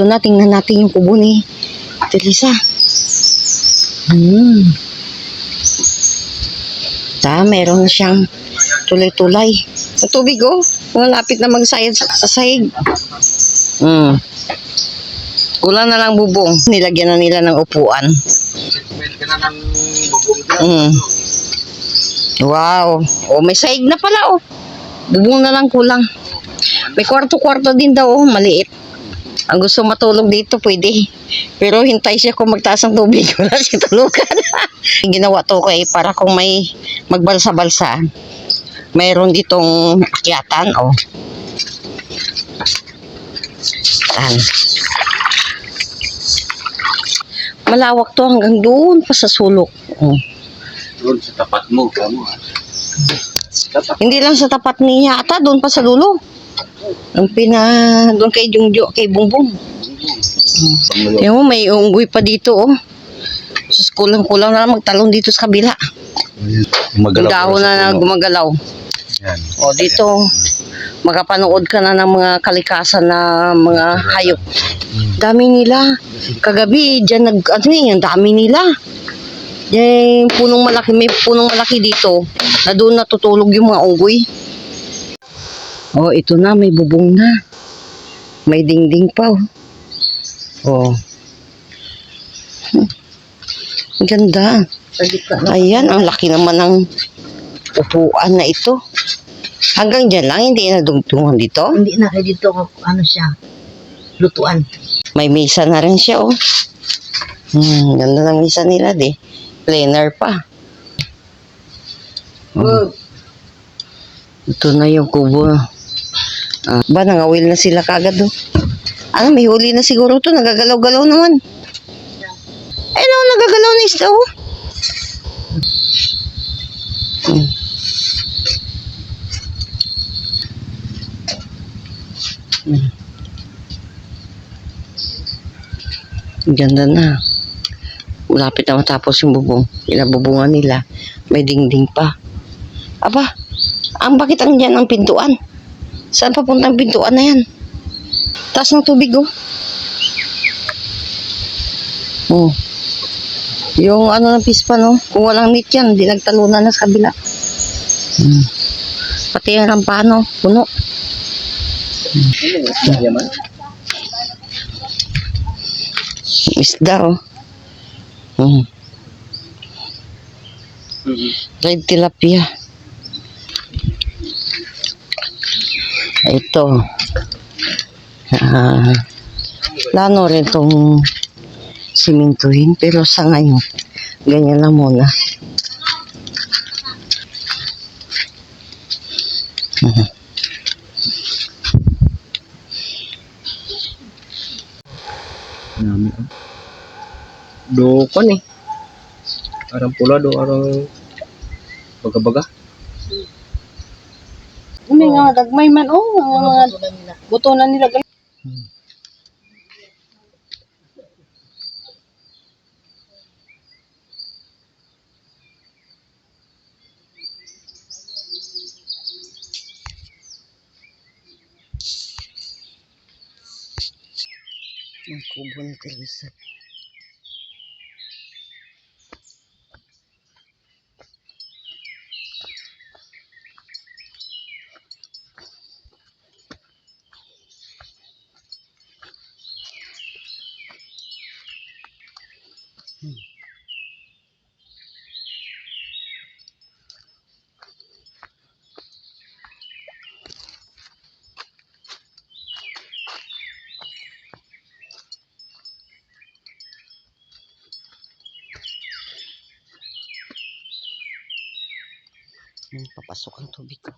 So, tingnan natin yung kubo ni Teresa. Meron na siyang tulay-tulay. Sa tubig, oh. Malapit na magsayad sa sahig. Kulang na lang bubong. Nilagyan na nila ng upuan. Wow. Oh, may sahig na pala, oh. Bubong na lang kulang. May kwarto-kwarto din daw, oh. Maliit. Ang gusto matulog dito, pwede. Pero hintay siya kung magtaas ang tubig. Wala siya tulugan. Ginawa to kay para kung may magbalsa-balsa. Mayroon ditong akyatan, oh. Yan. Malawak to hanggang doon pa sa sulok. Oh. Doon sa tapat mo, kamo ha. Hindi lang sa tapat niya, ata doon pa sa dulo. Doon kay Jungjo, kay Bungbong. Tingnan mo, may unggoy pa dito, oh. Sus, kulang-kulang na lang magtalon dito sa kabila. Yung dahon na gumagalaw. Yan. O, dito, makapanood ka na ng mga kalikasan na mga hayop. Dami nila. Kagabi, dyan ang dami nila. Yung punong malaki, may punong malaki dito na doon natutulog yung mga unggoy. Oh, ito na, may bubong na. May dingding pa, oh. Oh. Ang ganda. Ayan, ang laki naman ng upuan na ito. Hanggang dyan lang, hindi na dugtungan dito? Hindi na, kaya dito, ano siya, lutuan. May misa na rin siya, oh. Ganda ng misa nila, di. Plainer pa. Ito na yung kubo. Nangawil na sila kagad, oh. May huli na siguro to. Nagagalaw-galaw naman. Ayun, oh, nagagalaw na isda, oh. Ganda na. Malapit na matapos yung bubong. Inabubungan nila. May dingding pa. Aba, bakit ang dyan ang pintuan? Saan papunta ang pintuan na yan? Taas ng tubig, oh. Oh. Yung ano ng pispa, no? Kung walang net yan, di nagtalunan na sa kabila. Pati yung rampano, puno. Isda, oh. Red tilapia. Ito. Plano rin itong simintuhin, pero sa ngayon, ganyan lang muna. Dokon eh. Arang pula do, arang baga-baga. May nga dagmay man, oh. Mga buto na nila. Ang kubo ni Teresa. Papasok ang tubig ko.